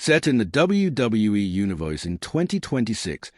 set in the WWE Universe in 2026,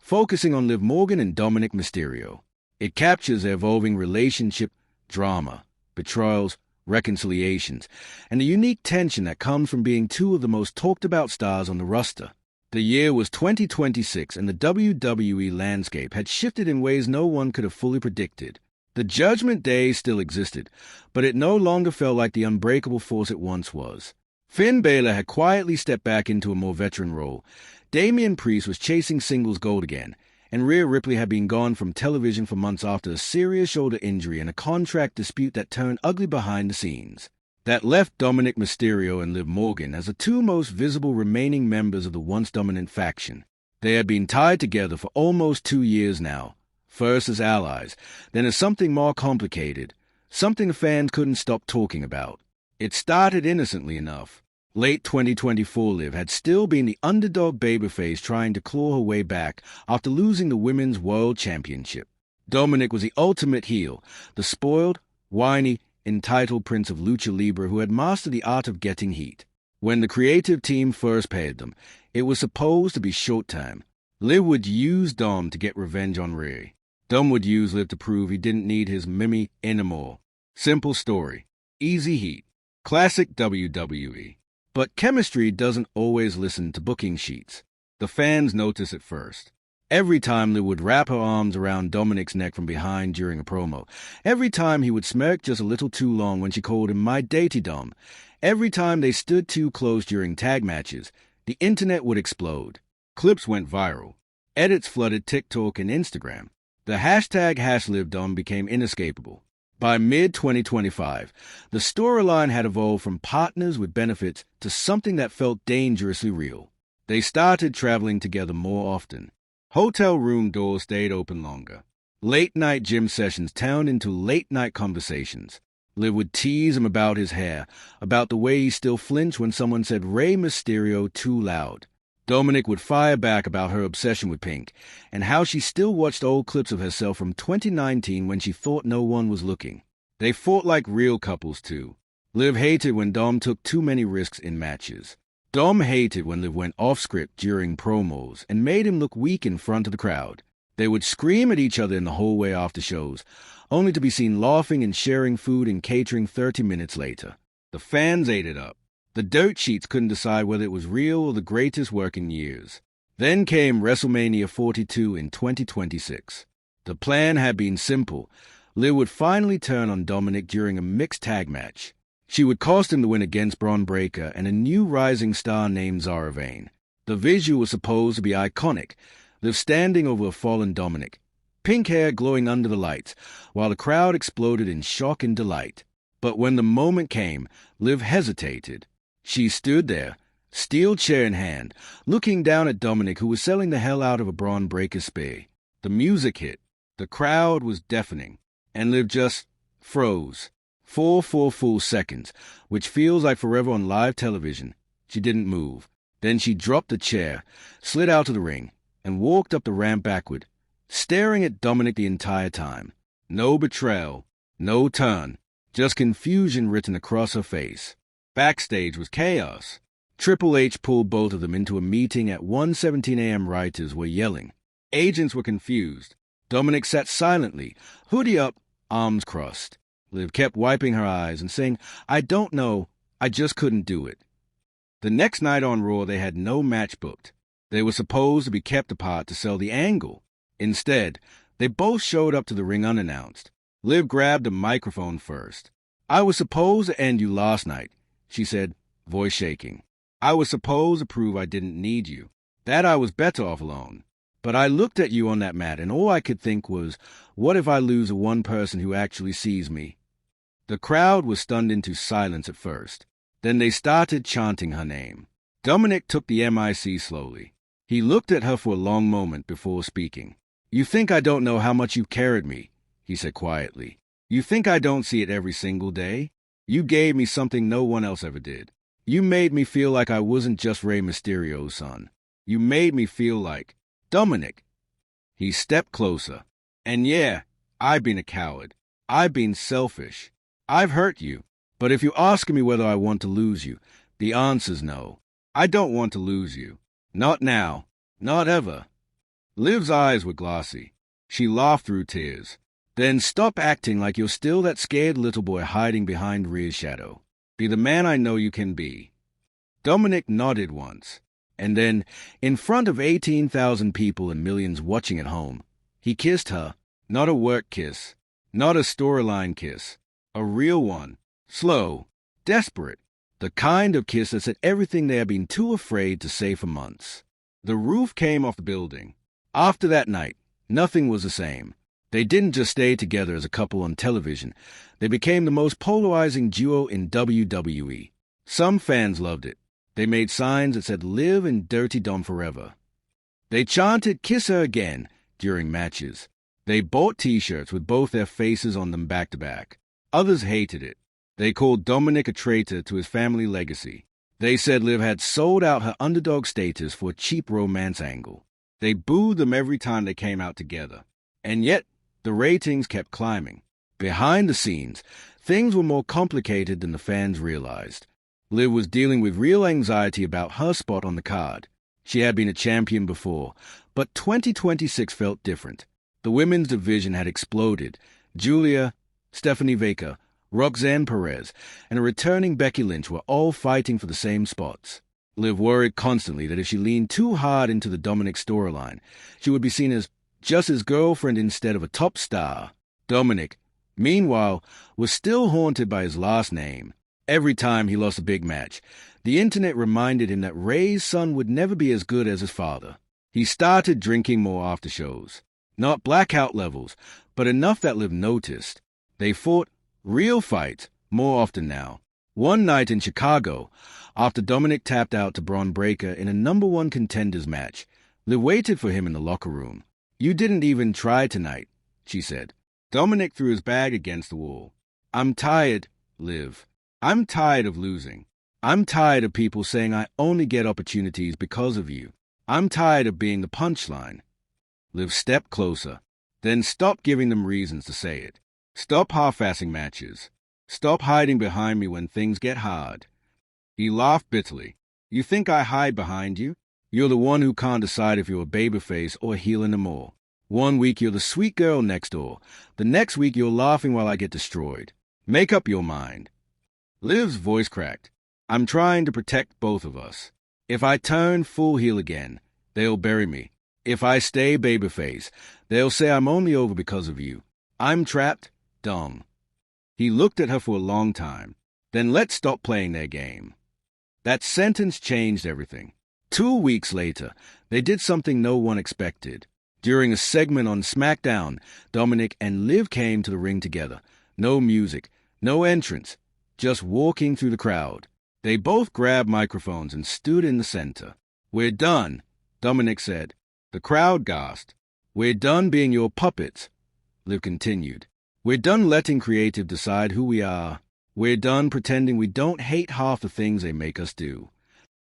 focusing on Liv Morgan and Dominik Mysterio. It captures their evolving relationship, drama, betrayals, reconciliations, and the unique tension that comes from being two of the most talked-about stars on the roster. The year was 2026, and the WWE landscape had shifted in ways no one could have fully predicted. The Judgment Day still existed, but it no longer felt like the unbreakable force it once was. Finn Balor had quietly stepped back into a more veteran role. Damian Priest was chasing singles gold again, and Rhea Ripley had been gone from television for months after a serious shoulder injury and a contract dispute that turned ugly behind the scenes. That left Dominik Mysterio and Liv Morgan as the two most visible remaining members of the once dominant faction. They had been tied together for almost 2 years now, first as allies, then as something more complicated, something the fans couldn't stop talking about. It started innocently enough. Late 2024 Liv had still been the underdog babyface trying to claw her way back after losing the Women's World Championship. Dominik was the ultimate heel, the spoiled, whiny, entitled prince of lucha libre who had mastered the art of getting heat. When the creative team first paired them, it was supposed to be short-term. Liv would use Dom to get revenge on Rhea. Dom would use Liv to prove he didn't need his Mimi anymore. Simple story. Easy heat. Classic WWE. But chemistry doesn't always listen to booking sheets. The fans notice it first. Every time Liv would wrap her arms around Dominik's neck from behind during a promo. Every time he would smirk just a little too long when she called him my datey Dom. Every time they stood too close during tag matches, the internet would explode. Clips went viral. Edits flooded TikTok and Instagram. The hashtag #LivDom became inescapable. By mid-2025, the storyline had evolved from partners with benefits to something that felt dangerously real. They started traveling together more often. Hotel room doors stayed open longer. Late-night gym sessions turned into late-night conversations. Liv would tease him about his hair, about the way he still flinched when someone said Rey Mysterio too loud. Dominik would fire back about her obsession with Pink, and how she still watched old clips of herself from 2019 when she thought no one was looking. They fought like real couples, too. Liv hated when Dom took too many risks in matches. Dom hated when Liv went off-script during promos and made him look weak in front of the crowd. They would scream at each other in the hallway after shows, only to be seen laughing and sharing food and catering 30 minutes later. The fans ate it up. The dirt sheets couldn't decide whether it was real or the greatest work in years. Then came WrestleMania 42 in 2026. The plan had been simple. Liv would finally turn on Dominik during a mixed tag match. She would cost him the win against Braun Breaker and a new rising star named Zara Vane. The visual was supposed to be iconic, Liv standing over a fallen Dominik, pink hair glowing under the lights, while the crowd exploded in shock and delight. But when the moment came, Liv hesitated. She stood there, steel chair in hand, looking down at Dominik, who was selling the hell out of a Braun Breaker spear. The music hit. The crowd was deafening, and Liv just froze. 4 full seconds, which feels like forever on live television. She didn't move. Then she dropped the chair, slid out of the ring, and walked up the ramp backward, staring at Dominik the entire time. No betrayal, no turn, just confusion written across her face. Backstage was chaos. Triple H pulled both of them into a meeting at 1:17 a.m. Writers were yelling. Agents were confused. Dominik sat silently, hoodie up, arms crossed. Liv kept wiping her eyes and saying, I don't know, I just couldn't do it. The next night on Raw, they had no match booked. They were supposed to be kept apart to sell the angle. Instead, they both showed up to the ring unannounced. Liv grabbed a microphone first. I was supposed to end you last night, she said, voice shaking. I was supposed to prove I didn't need you, that I was better off alone. But I looked at you on that mat, and all I could think was, what if I lose the one person who actually sees me? The crowd was stunned into silence at first. Then they started chanting her name. Dominik took the mic slowly. He looked at her for a long moment before speaking. You think I don't know how much you carried me, he said quietly. You think I don't see it every single day? You gave me something no one else ever did. You made me feel like I wasn't just Rey Mysterio's son. You made me feel like Dominik. He stepped closer. And yeah, I've been a coward. I've been selfish. I've hurt you. But if you ask me whether I want to lose you, the answer's no. I don't want to lose you. Not now. Not ever. Liv's eyes were glossy. She laughed through tears. Then stop acting like you're still that scared little boy hiding behind Rhea's shadow. Be the man I know you can be. Dominik nodded once, and then, in front of 18,000 people and millions watching at home, he kissed her. Not a work kiss, not a storyline kiss, a real one, slow, desperate, the kind of kiss that said everything they had been too afraid to say for months. The roof came off the building. After that night, nothing was the same. They didn't just stay together as a couple on television. They became the most polarizing duo in WWE. Some fans loved it. They made signs that said "Live and Dirty Dom forever." They chanted "Kiss her again" during matches. They bought T-shirts with both their faces on them back to back. Others hated it. They called Dominik a traitor to his family legacy. They said Liv had sold out her underdog status for a cheap romance angle. They booed them every time they came out together. And yet, the ratings kept climbing. Behind the scenes, things were more complicated than the fans realized. Liv was dealing with real anxiety about her spot on the card. She had been a champion before, but 2026 felt different. The women's division had exploded. Julia, Stephanie Vaquer, Roxanne Perez, and a returning Becky Lynch were all fighting for the same spots. Liv worried constantly that if she leaned too hard into the Dominik storyline, she would be seen as just his girlfriend instead of a top star. Dominik, meanwhile, was still haunted by his last name. Every time he lost a big match, the internet reminded him that Ray's son would never be as good as his father. He started drinking more after shows. Not blackout levels, but enough that Liv noticed. They fought real fights more often now. One night in Chicago, after Dominik tapped out to Bron Breakker in a #1 contenders match, Liv waited for him in the locker room. "You didn't even try tonight," she said. Dominik threw his bag against the wall. "I'm tired, Liv. I'm tired of losing. I'm tired of people saying I only get opportunities because of you. I'm tired of being the punchline." Liv stepped closer. "Then stop giving them reasons to say it. Stop half-assing matches. Stop hiding behind me when things get hard." He laughed bitterly. "You think I hide behind you? You're the one who can't decide if you're a babyface or a heel anymore. One week you're the sweet girl next door. The next week you're laughing while I get destroyed. Make up your mind." Liv's voice cracked. "I'm trying to protect both of us. If I turn full heel again, they'll bury me. If I stay babyface, they'll say I'm only over because of you. I'm trapped, Dom." He looked at her for a long time. "Then let's stop playing their game." That sentence changed everything. 2 weeks later, they did something no one expected. During a segment on SmackDown, Dominik and Liv came to the ring together. No music, no entrance, just walking through the crowd. They both grabbed microphones and stood in the center. "We're done," Dominik said. The crowd gasped. "We're done being your puppets," Liv continued. "We're done letting creative decide who we are. We're done pretending we don't hate half the things they make us do."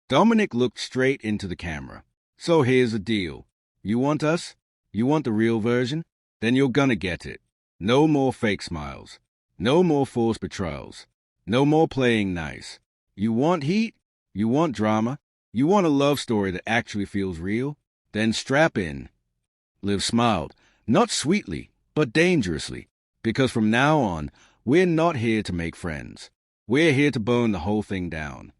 Dominik looked straight into the camera. "So here's the deal. You want us? You want the real version? Then you're gonna get it. No more fake smiles. No more forced betrayals. No more playing nice. You want heat? You want drama? You want a love story that actually feels real? Then strap in." Liv smiled, not sweetly, but dangerously, because from now on, we're not here to make friends. We're here to burn the whole thing down.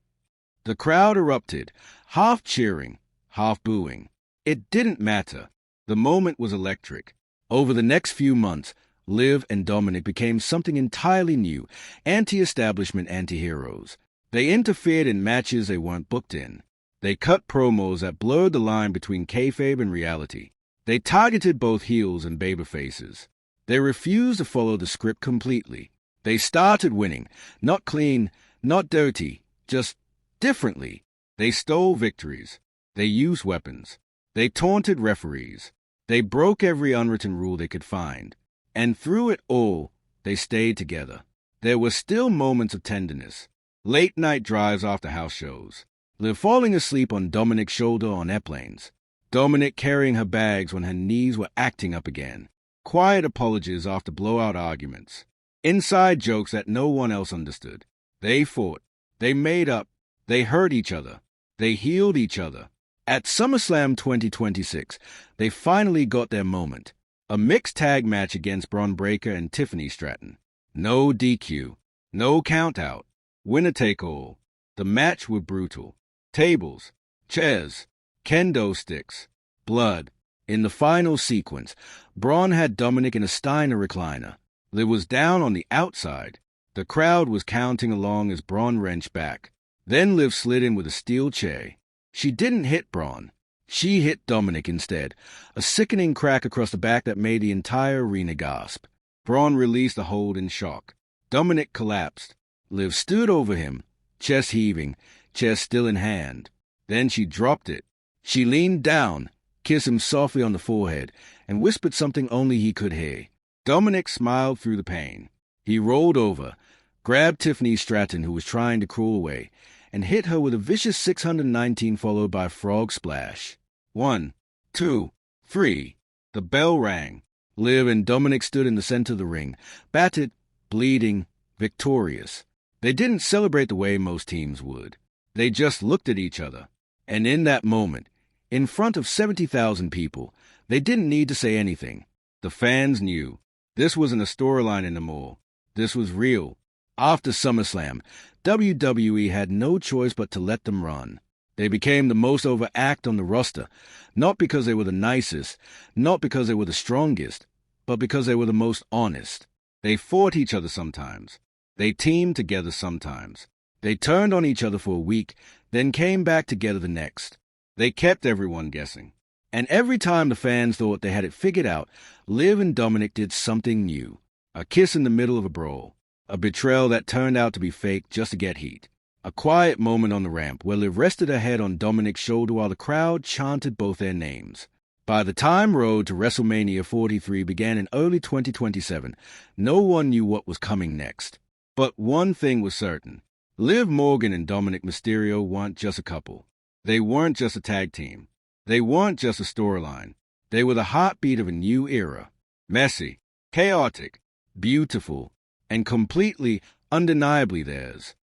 The crowd erupted, half cheering, half booing. It didn't matter. The moment was electric. Over the next few months, Liv and Dominik became something entirely new, anti-establishment anti-heroes. They interfered in matches they weren't booked in. They cut promos that blurred the line between kayfabe and reality. They targeted both heels and babyfaces. They refused to follow the script completely. They started winning, not clean, not dirty, just differently. They stole victories. They used weapons. They taunted referees. They broke every unwritten rule they could find. And through it all, they stayed together. There were still moments of tenderness. Late-night drives after house shows. Liv falling asleep on Dominik's shoulder on airplanes. Dominik carrying her bags when her knees were acting up again. Quiet apologies after blowout arguments. Inside jokes that no one else understood. They fought. They made up. They hurt each other. They healed each other. At SummerSlam 2026, they finally got their moment. A mixed tag match against Bron Breakker and Tiffany Stratton. No DQ. No countout. Winner take all. The match was brutal. Tables, chairs, kendo sticks, blood. In the final sequence, Braun had Dominik in a Steiner recliner. Liv was down on the outside. The crowd was counting along as Braun wrenched back. Then Liv slid in with a steel chair. She didn't hit Braun. She hit Dominik instead, a sickening crack across the back that made the entire arena gasp. Braun released the hold in shock. Dominik collapsed. Liv stood over him, chest heaving, chair still in hand. Then she dropped it. She leaned down, kissed him softly on the forehead, and whispered something only he could hear. Dominik smiled through the pain. He rolled over, grabbed Tiffany Stratton, who was trying to crawl away, and hit her with a vicious 619 followed by a frog splash. 1, 2, 3. The bell rang. Liv and Dominik stood in the center of the ring, battered, bleeding, victorious. They didn't celebrate the way most teams would. They just looked at each other. And in that moment, in front of 70,000 people, they didn't need to say anything. The fans knew. This wasn't a storyline anymore. This was real. After SummerSlam, WWE had no choice but to let them run. They became the most over act on the roster, not because they were the nicest, not because they were the strongest, but because they were the most honest. They fought each other sometimes. They teamed together sometimes. They turned on each other for a week, then came back together the next. They kept everyone guessing. And every time the fans thought they had it figured out, Liv and Dominik did something new. A kiss in the middle of a brawl. A betrayal that turned out to be fake just to get heat. A quiet moment on the ramp where Liv rested her head on Dominik's shoulder while the crowd chanted both their names. By the time Road to WrestleMania 43 began in early 2027, no one knew what was coming next. But one thing was certain. Liv Morgan and Dominik Mysterio weren't just a couple. They weren't just a tag team. They weren't just a storyline. They were the heartbeat of a new era. Messy, chaotic, beautiful, and completely, undeniably theirs.